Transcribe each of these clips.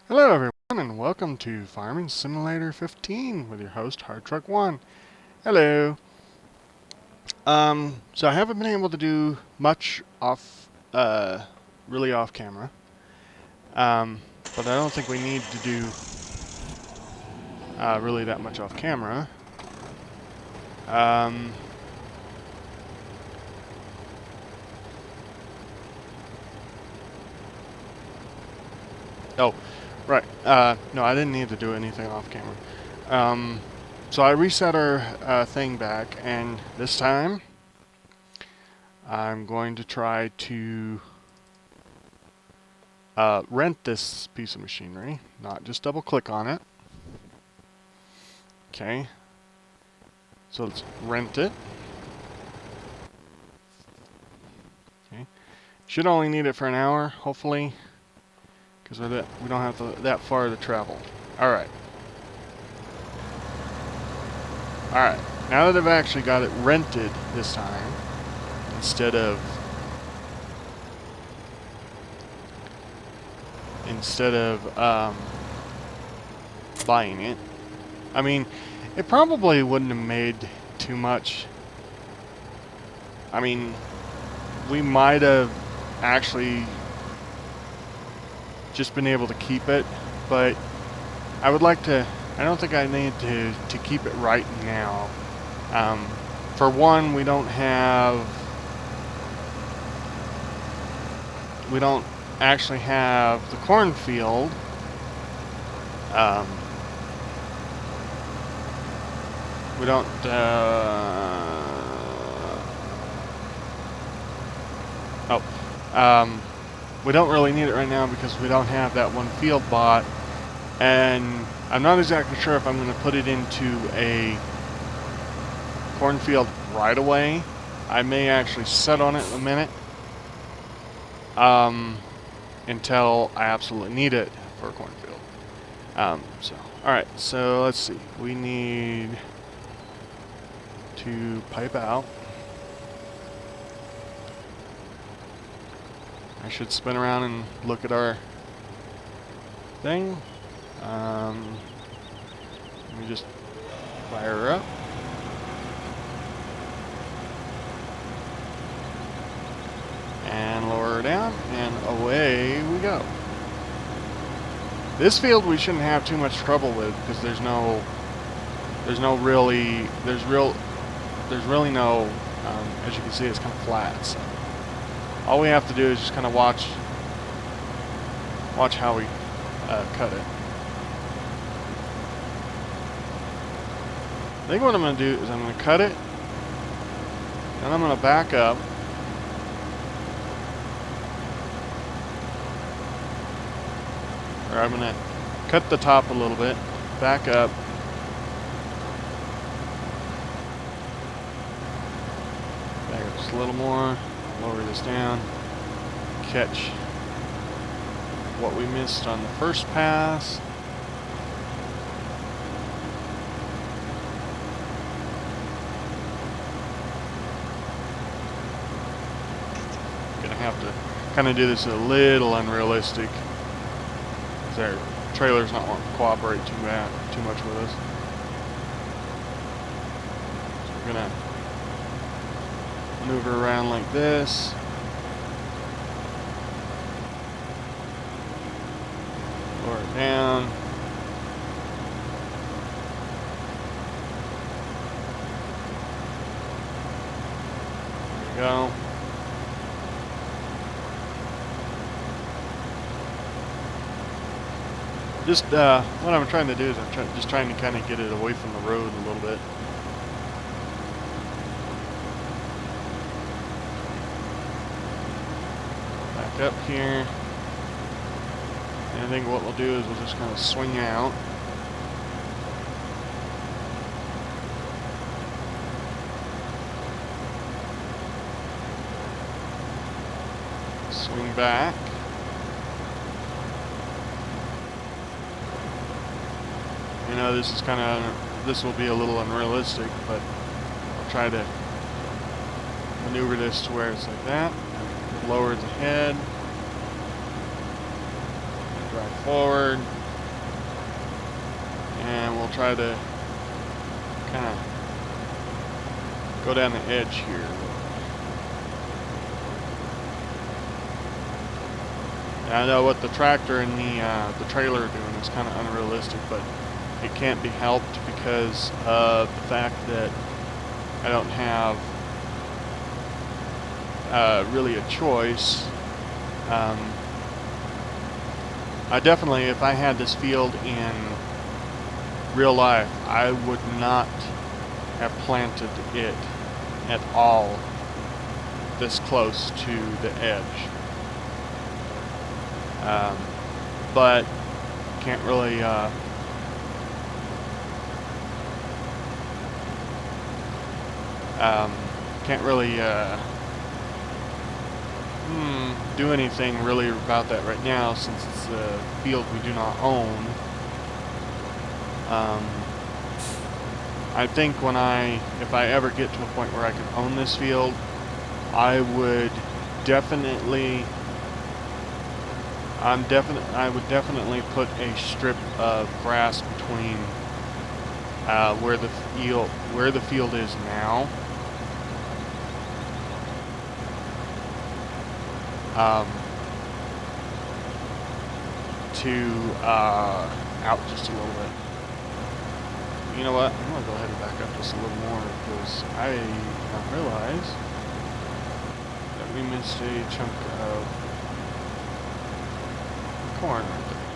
Hello everyone and welcome to Farming Simulator 15 with your host Hardtruck1. Hello. So I haven't been able to do much really off camera. But I don't think we need to do really that much off camera. Um, oh, right. No, I didn't need to do anything off camera. So I reset our thing back, and this time I'm going to try to rent this piece of machinery, not just double click on it. Okay, so let's rent it. Okay, should only need it for an hour, hopefully, because we don't have that far to travel. All right. All right. Now that I've actually got it rented this time, instead of buying it. I mean, it probably wouldn't have made too much. I mean, we might have actually just been able to keep it, but I would like to. I don't think I need to keep it right now. For one, we don't actually have the cornfield. We don't. We don't really need it right now because we don't have that one field bought, and I'm not exactly sure if I'm going to put it into a cornfield right away. I may actually sit on it in a minute until I absolutely need it for a cornfield. Alright, so let's see. We need to pipe out. I should spin around and look at our thing. Let me just fire her up. And lower her down, and away we go. This field we shouldn't have too much trouble with because there's really no, as you can see, it's kind of flat. So all we have to do is just kind of watch how we cut it. I think what I'm going to do is I'm going to cut it, and I'm going to back up. Or I'm going to cut the top a little bit, back up. Back up just a little more, lower this down, catch what we missed on the first pass. Gonna have to kind of do this a little unrealistic. Their trailer's not wanting to cooperate too much with us. So we're gonna maneuver around like this. Lower it down. There we go. Just what I'm trying to do is I'm just trying to kind of get it away from the road a little bit. Back up here. And I think what we'll do is we'll just kind of swing out. Swing back. I know this will be a little unrealistic, but I'll try to maneuver this to where it's like that. Lower the head. drive forward. And we'll try to kind of go down the edge here. Now, I know what the tractor and the trailer are doing is kind of unrealistic, but it can't be helped because of the fact that I don't have really a choice. I definitely, if I had this field in real life, I would not have planted it at all this close to the edge. But can't really do anything really about that right now, since it's a field we do not own. I think if I ever get to a point where I can own this field, I would definitely put a strip of grass between where the field is now. Out just a little bit. You know what? I'm gonna go ahead and back up just a little more because I did not realize that we missed a chunk of corn right there.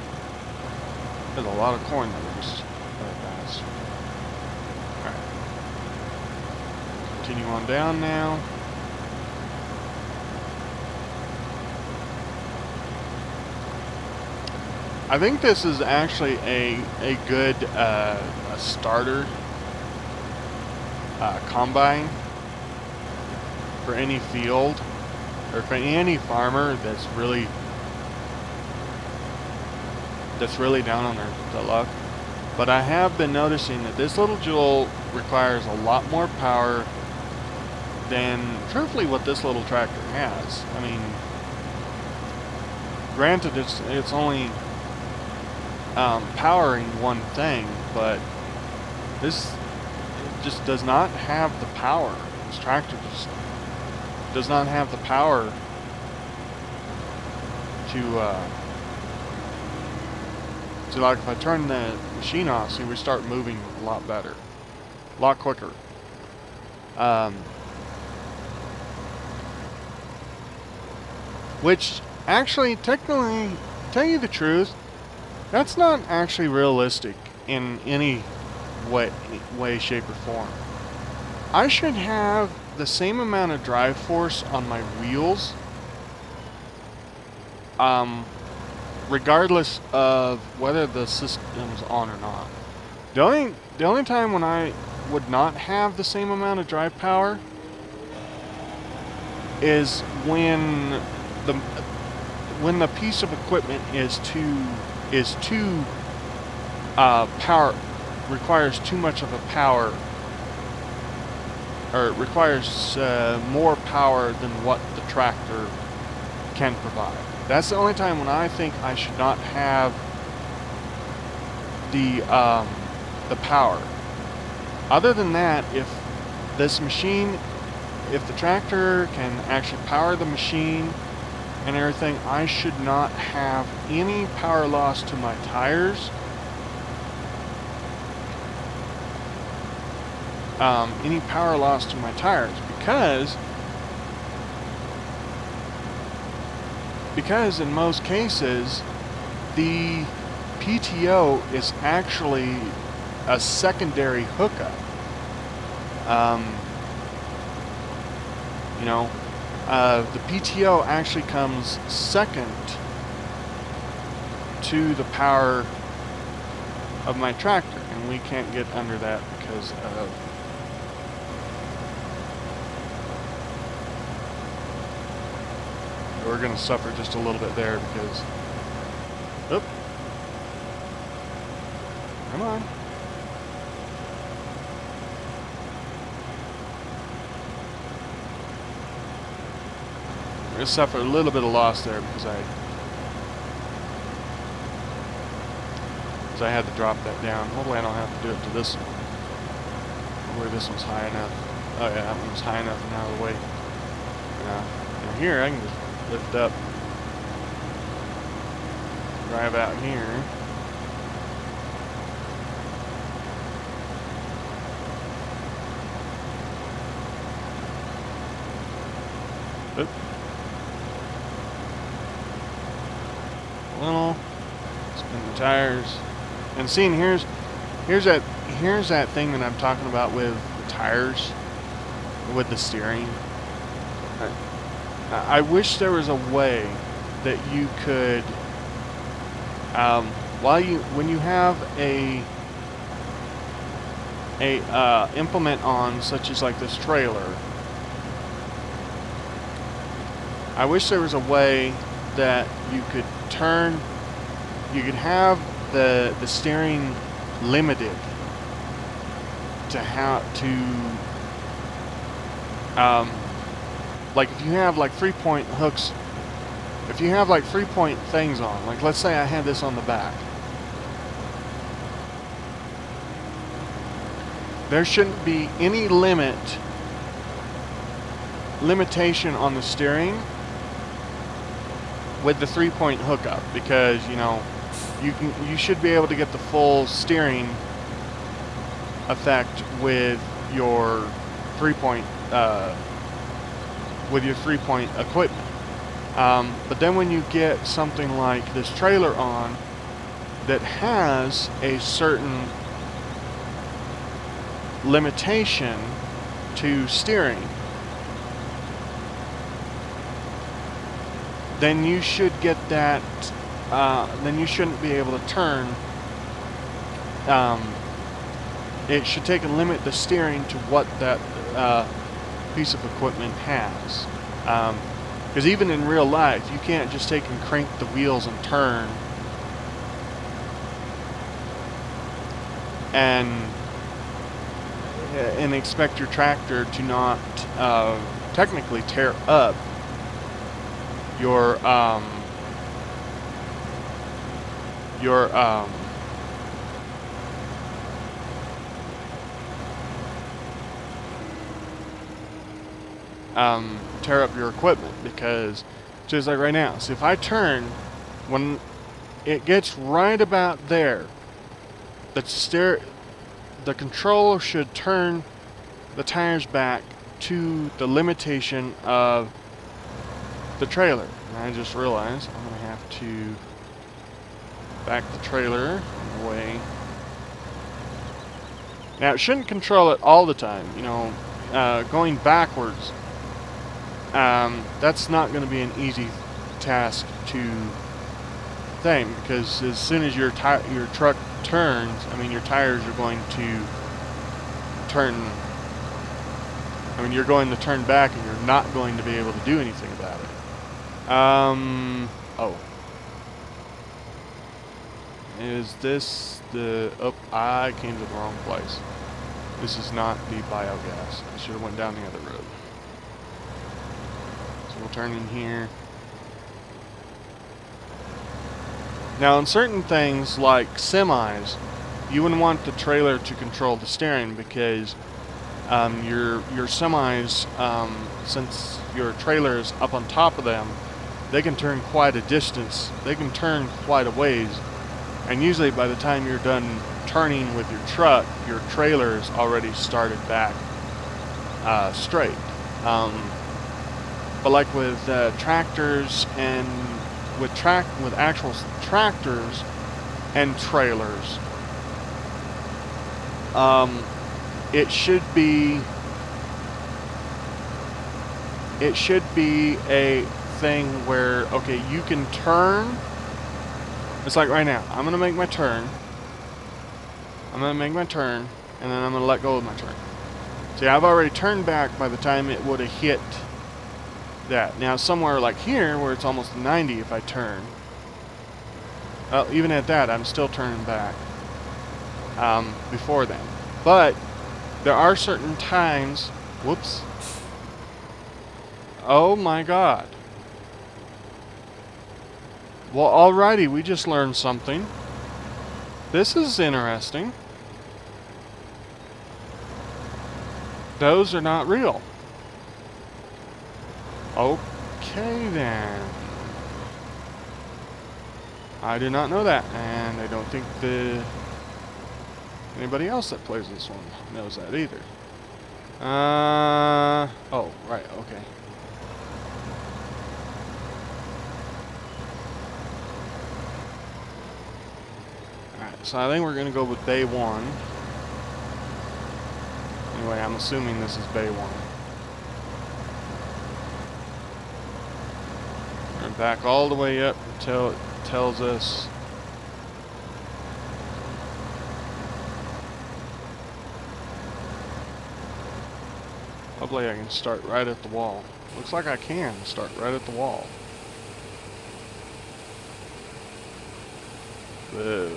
There's a lot of corn that we just passed. Alright. Continue on down now. I think this is actually a good starter combine for any field, or for any farmer that's really down on their luck. But I have been noticing that this little jewel requires a lot more power than truthfully what this little tractor has. I mean, granted, it's only powering one thing, but this just does not have the power. This tractor just does not have the power to like, if I turn the machine off, see, we start moving a lot better, a lot quicker. Which actually, technically, tell you the truth, that's not actually realistic in any way, shape, or form. I should have the same amount of drive force on my wheels, regardless of whether the system's on or not. The only time when I would not have the same amount of drive power is when the piece of equipment is too requires too much of a power, or it requires more power than what the tractor can provide. That's the only time when I think I should not have the power. Other than that, if the tractor can actually power the machine and everything, I should not have any power loss to my tires. Because in most cases the PTO is actually a secondary hookup. The PTO actually comes second to the power of my tractor, and we can't get under that because of we're going to suffer just a little bit there because oop, come on. We're going to suffer a little bit of loss there because So I had to drop that down. Hopefully I don't have to do it to this one. Where this one's high enough. Oh yeah, that one's high enough and out of the way. Now here I can just lift up. Drive out here. Oop. Little. Spin the tires. And seeing here's that thing that I'm talking about with the tires, with the steering. I wish there was a way that you could, when you have a implement on, such as like this trailer, I wish there was a way that you could turn, you could have the steering limited to how to, like if you have like 3-point hooks, if you have like 3-point things on, like let's say I had this on the back, there shouldn't be any limitation on the steering with the 3-point hookup, because you know you should be able to get the full steering effect with your 3-point equipment. But then when you get something like this trailer on that has a certain limitation to steering, then you should get that, then you shouldn't be able to turn. It should take and limit the steering to what that piece of equipment has. Because even in real life, you can't just take and crank the wheels and turn and expect your tractor to not technically tear up your tear up your equipment, because just like right now, see if I turn, when it gets right about there, the controller should turn the tires back to the limitation of the trailer. And I just realized I'm going to have to back the trailer away. Now it shouldn't control it all the time, you know, going backwards. That's not going to be an easy task to thing, because as soon as your truck turns, I mean your tires are going to turn. I mean you're going to turn back, and you're not going to be able to do anything about it. Oh. Is this the... Oh, I came to the wrong place. This is not the biogas. I should have went down the other road. So we'll turn in here. Now, in certain things like semis, you wouldn't want the trailer to control the steering, because your semis, since your trailer is up on top of them, they can turn quite a distance. They can turn quite a ways. And usually by the time you're done turning with your truck, your trailer's already started back straight. But like with tractors and with actual tractors and trailers, it should be a thing where, okay, you can turn. It's like right now, I'm going to make my turn. I'm going to make my turn, and then I'm going to let go of my turn. See, I've already turned back by the time it would have hit that. Now, somewhere like here, where it's almost 90 if I turn, even at that, I'm still turning back before then. But there are certain times, whoops, oh my God. Well, alrighty, we just learned something. This is interesting. Those are not real. Okay then. I did not know that, and I don't think anybody else that plays this one knows that either. Oh, right, okay. Alright, so I think we're gonna go with Bay 1. Anyway, I'm assuming this is Bay 1. We're back all the way up until it tells us hopefully I can start right at the wall. Looks like I can start right at the wall. Whoa.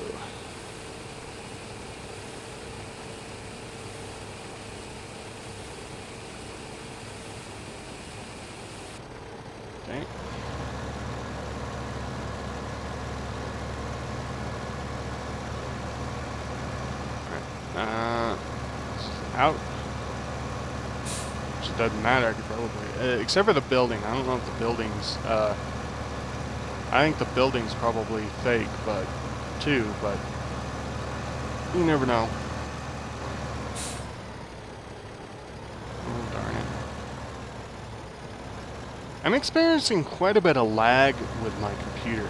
Okay. Out. Which it doesn't matter, I could probably... except for the building. I don't know if the building's... I think the building's probably fake, but... too, but... you never know. Oh, darn it. I'm experiencing quite a bit of lag with my computer.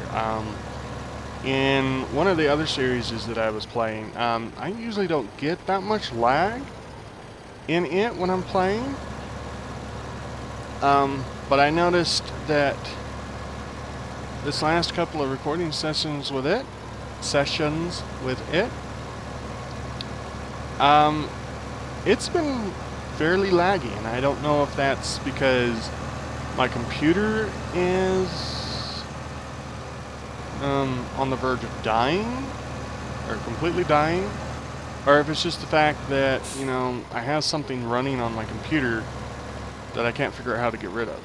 In one of the other series that I was playing, I usually don't get that much lag in it when I'm playing. But I noticed that this last couple of recording sessions with it, it's been fairly laggy, and I don't know if that's because my computer is on the verge of dying, or completely dying, or if it's just the fact that, you know, I have something running on my computer that I can't figure out how to get rid of.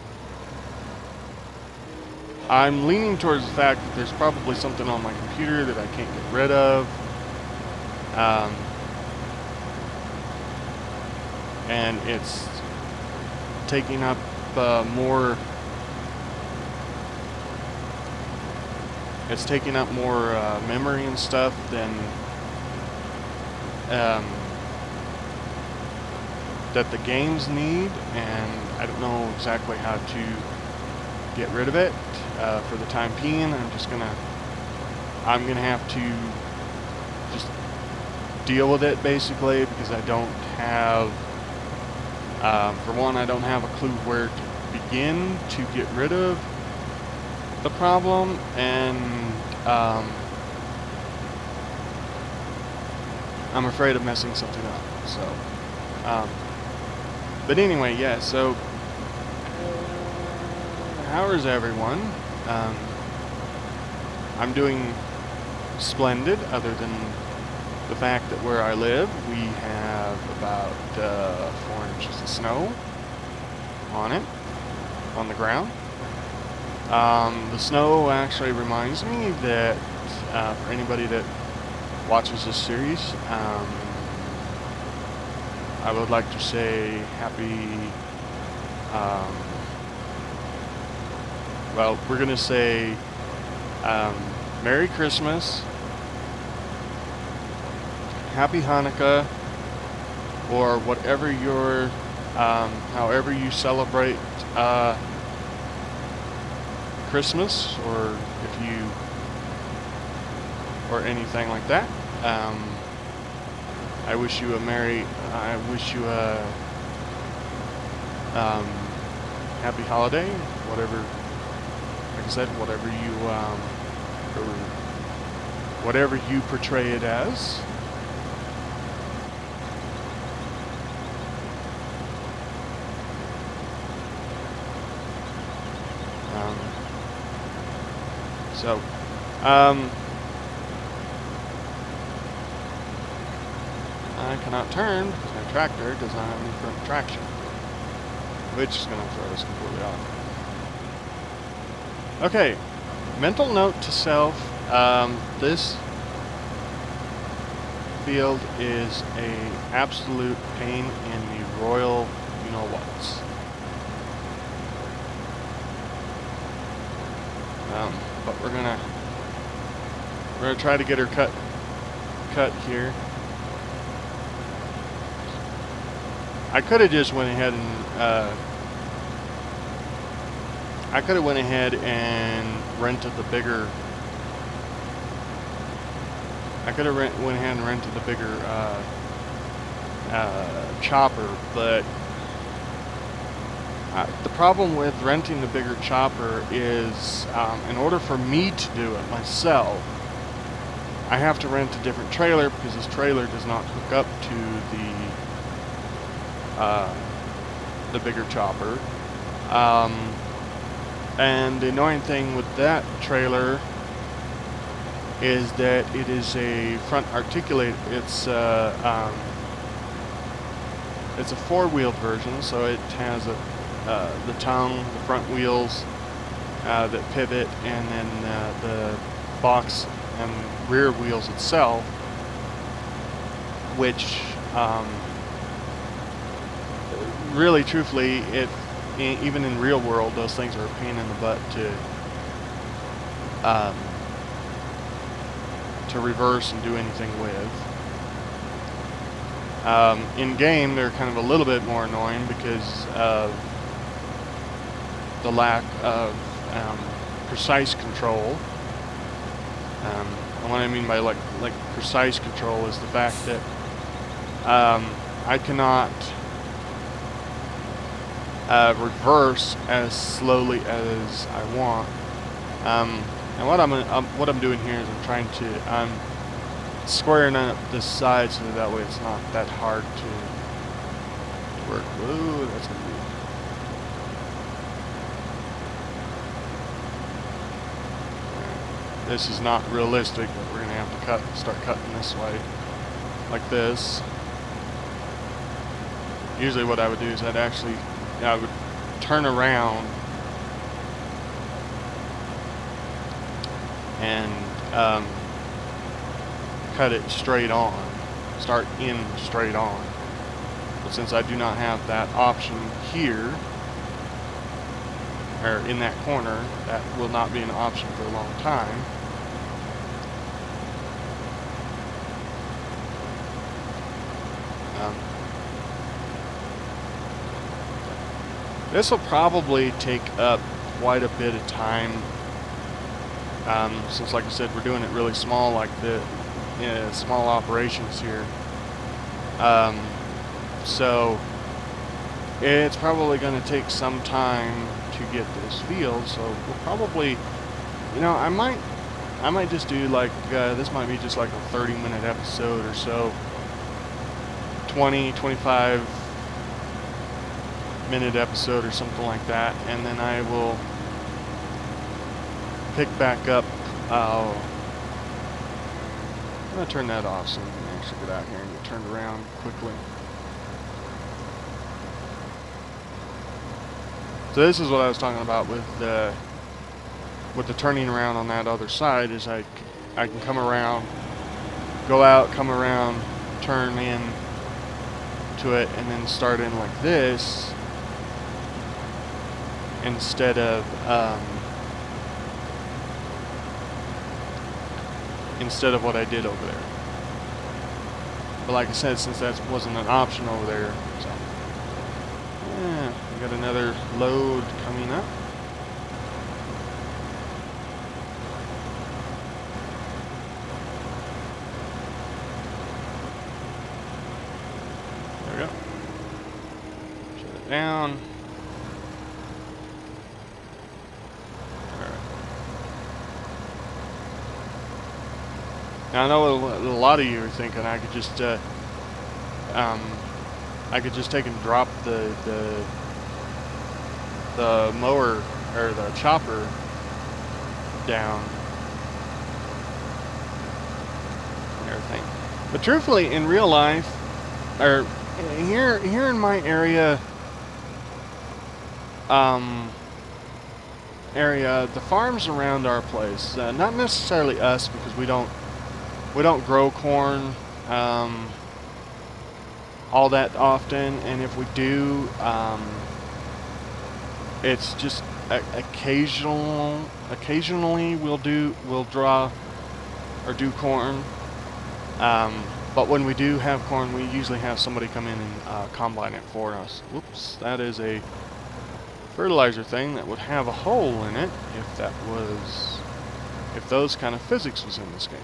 I'm leaning towards the fact that there's probably something on my computer that I can't get rid of. And it's taking up more... It's taking up more memory and stuff than that the games need, and I don't know exactly how to get rid of it for the time being. I'm gonna have to just deal with it basically, because I don't have, for one, I don't have a clue where to begin to get rid of the problem, and I'm afraid of messing something up. So, but anyway, yeah. So, how is everyone? I'm doing splendid, other than the fact that where I live, we have about 4 inches of snow on it, on the ground. The snow actually reminds me that for anybody that watches this series, I would like to say happy, well, we're going to say Merry Christmas, Happy Hanukkah, or whatever your, however you celebrate Christmas, or if you, or anything like that. I wish you a happy holiday, whatever, like I said, whatever you, or whatever you portray it as. So, I cannot turn because my tractor does not have any front traction, which is going to throw us completely off. Okay, mental note to self, this field is a absolute pain in the royal you-know-whats. But we're gonna try to get her cut here. I could have just went ahead and rented the bigger. I could have went ahead and rented the bigger chopper, but the problem with renting the bigger chopper is, in order for me to do it myself, I have to rent a different trailer because this trailer does not hook up to the bigger chopper. And the annoying thing with that trailer is that it is a front articulated. It's a four-wheeled version, so it has the tongue, the front wheels that pivot, and then the box and rear wheels itself, which really, truthfully, even in real world, those things are a pain in the butt to reverse and do anything with. In game, they're kind of a little bit more annoying because of the lack of precise control. And what I mean by like precise control is the fact that I cannot reverse as slowly as I want. And what I'm doing here is I'm squaring up this side so that way it's not that hard to work. Ooh, that's gonna be. This is not realistic, but we're gonna have to start cutting this way, like this. Usually, what I would do is I would turn around and cut it straight on, start in straight on. But since I do not have that option here, or in that corner, that will not be an option for a long time. This will probably take up quite a bit of time, since, like I said, we're doing it really small, like the small operations here. So it's probably going to take some time to get this field. So we'll probably, I might just do like this might be just like a 30-minute episode or so, 25-minute episode or something like that, and then I will pick back up. I'm going to turn that off so we can actually get out here and get turned around quickly. So this is what I was talking about with the turning around on that other side, is I can come around, go out, come around, turn in to it, and then start in like this instead of what I did over there. But like I said, since that wasn't an option over there, so yeah, we got another load coming up. There we go. Shut it down. Now, I know a lot of you are thinking I could just take and drop the mower or the chopper down and everything. But truthfully, in real life, or here in my area, the farms around our place, not necessarily us because we don't grow corn all that often, and if we do, it's just occasionally we'll draw or do corn. But when we do have corn, we usually have somebody come in and combine it for us. Whoops, that is a fertilizer thing that would have a hole in it if those kind of physics was in this game.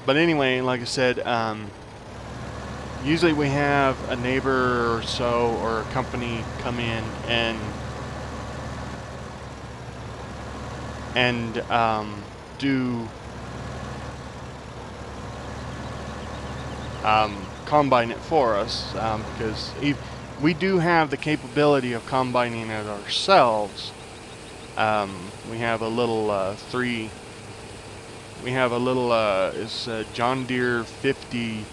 But anyway, like I said, usually we have a neighbor or so or a company come in and do combine it for us, because we do have the capability of combining it ourselves. We have a little it's a John Deere 50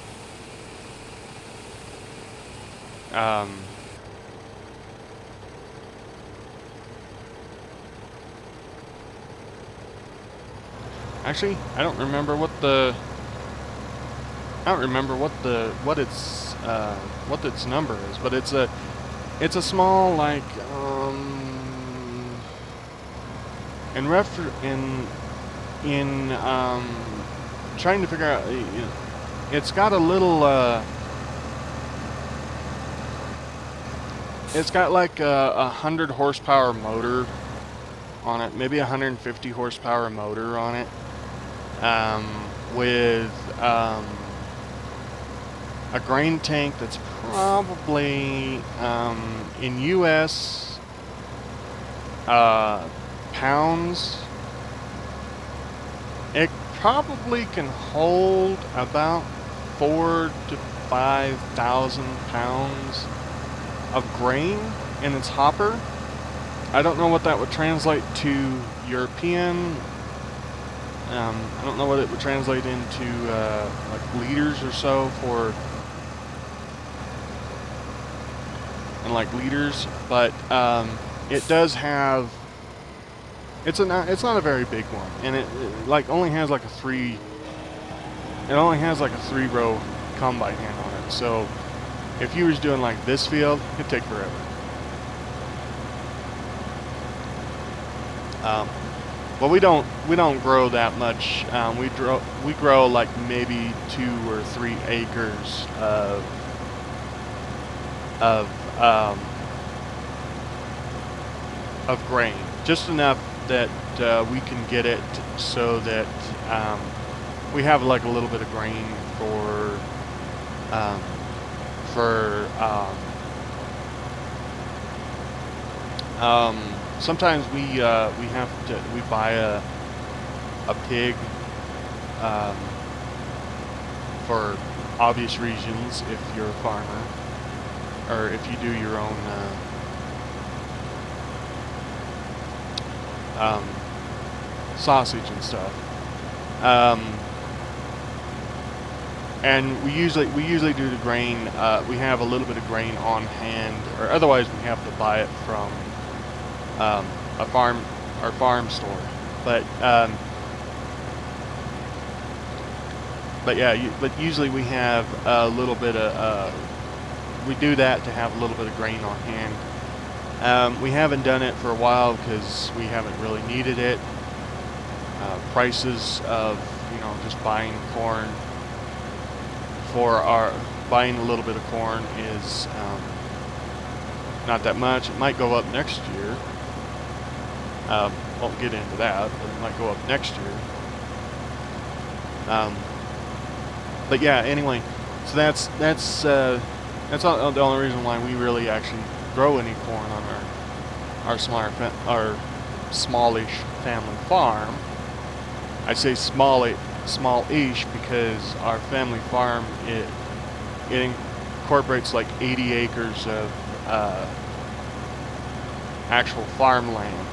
actually, I don't remember what its number is, but it's a small, like, trying to figure out, it's got a little it's got like a 100 horsepower motor on it, maybe 150 horsepower motor on it, with a grain tank that's probably in US pounds. It probably can hold about 4,000 to 5,000 pounds of grain in its hopper. I don't know what that would translate to European. I don't know what it would translate into like liters or so but it does have. It's not a very big one, and it like only has like a 3-row combine hand on it. So if you was doing like this field, it'd take forever. But we don't grow that much. We grow like maybe 2 or 3 acres of grain, just enough that we can get it so that we have like a little bit of grain for sometimes we buy a pig for obvious reasons if you're a farmer, or if you do your own sausage and stuff. And we usually do the grain. We have a little bit of grain on hand, or otherwise we have to buy it from our farm store. But yeah, but usually we have a little bit of we do that to have a little bit of grain on hand. We haven't done it for a while because we haven't really needed it. Prices of just buying corn buying a little bit of corn is not that much. It might go up next year. Won't get into that, but it might go up next year. But yeah, anyway, so that's the only reason why we really actually grow any corn on our smallish family farm. I say smallish because our family farm it incorporates like 80 acres of actual farmland,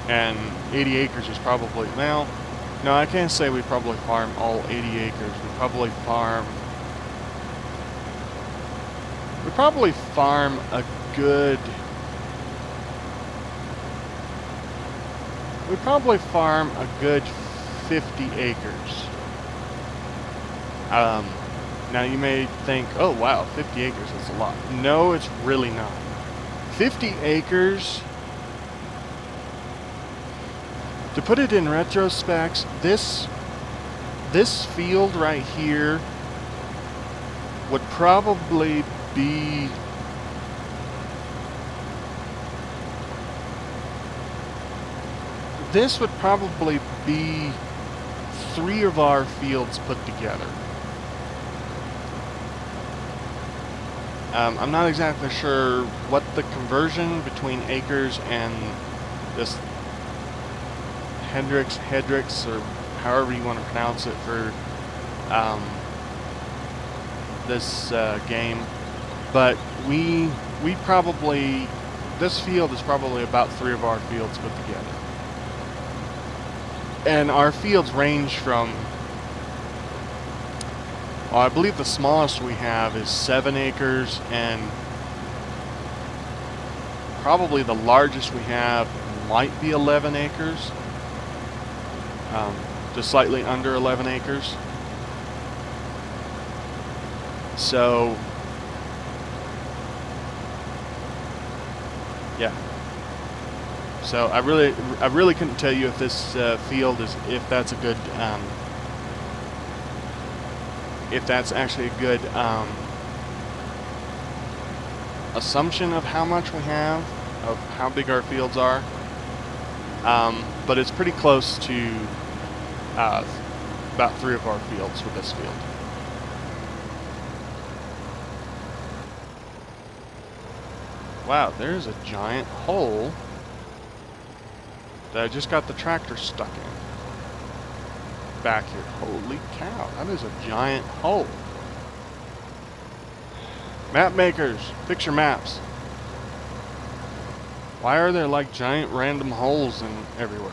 and 80 acres is probably, well, no, I can't say we probably farm all 80 acres. We probably farm a good... We'd probably farm a good 50 acres. Now you may think, oh wow, 50 acres, that's a lot. No, it's really not. 50 acres, to put it in retrospect, this field right here would probably be this would probably be 3 of our fields put together. I'm not exactly sure what the conversion between acres and this Hardtruck, or however you want to pronounce it, for this game, but we probably, this field is probably about 3 of our fields put together, and our fields range from, well, I believe the smallest we have is 7 acres, and probably the largest we have might be 11 acres. Just slightly under 11 acres. So, yeah. So I really couldn't tell you if this field is, if that's a good, if that's actually a good assumption of how much we have, of how big our fields are. But it's pretty close to about 3 of our fields with this field. Wow, there's a giant hole that I just got the tractor stuck in. Back here. Holy cow, that is a giant hole. Map makers, fix your maps. Why are there like giant random holes in everywhere?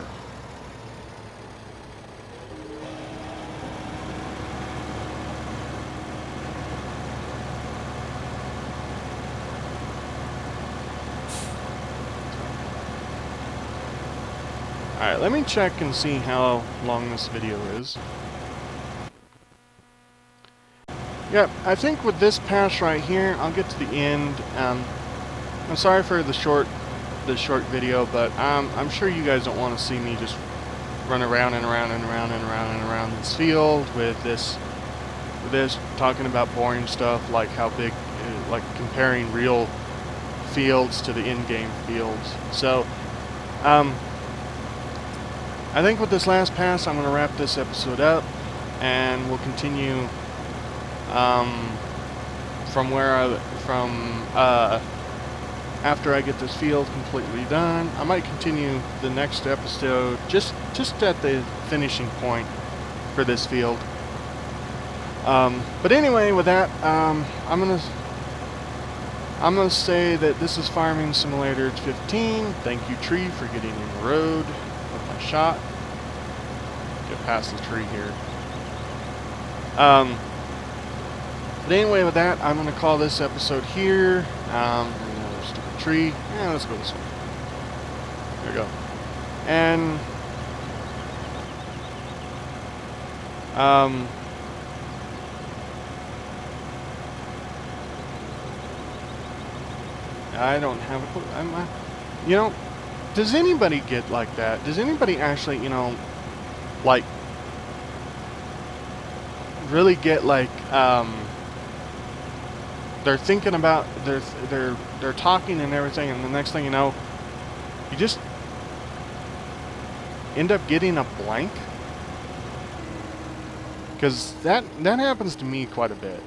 Alright, let me check and see how long this video is. Yep, I think with this pass right here, I'll get to the end. I'm sorry for the short video, but I'm sure you guys don't want to see me just run around and around and around and around and around this field with this talking about boring stuff like how big, like comparing real fields to the in-game fields. So, I think with this last pass, I'm going to wrap this episode up, and we'll continue after I get this field completely done. I might continue the next episode just at the finishing point for this field. But anyway, with that, I'm gonna say that this is Farming Simulator 15. Thank you, tree, for getting in the road with my shot. Get past the tree here. But anyway, with that, I'm gonna call this episode here. Another stupid tree. Yeah, let's go this way. There we go. And I don't have a clue. You know, does anybody get like that? Does anybody actually, you know, like, really get like, they're thinking about, they're talking and everything, and the next thing you know, you just end up getting a blank? Because that happens to me quite a bit.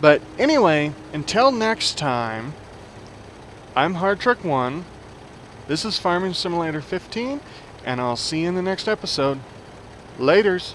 But anyway, until next time, I'm Hardtruck1. This is Farming Simulator 15, and I'll see you in the next episode. Laters.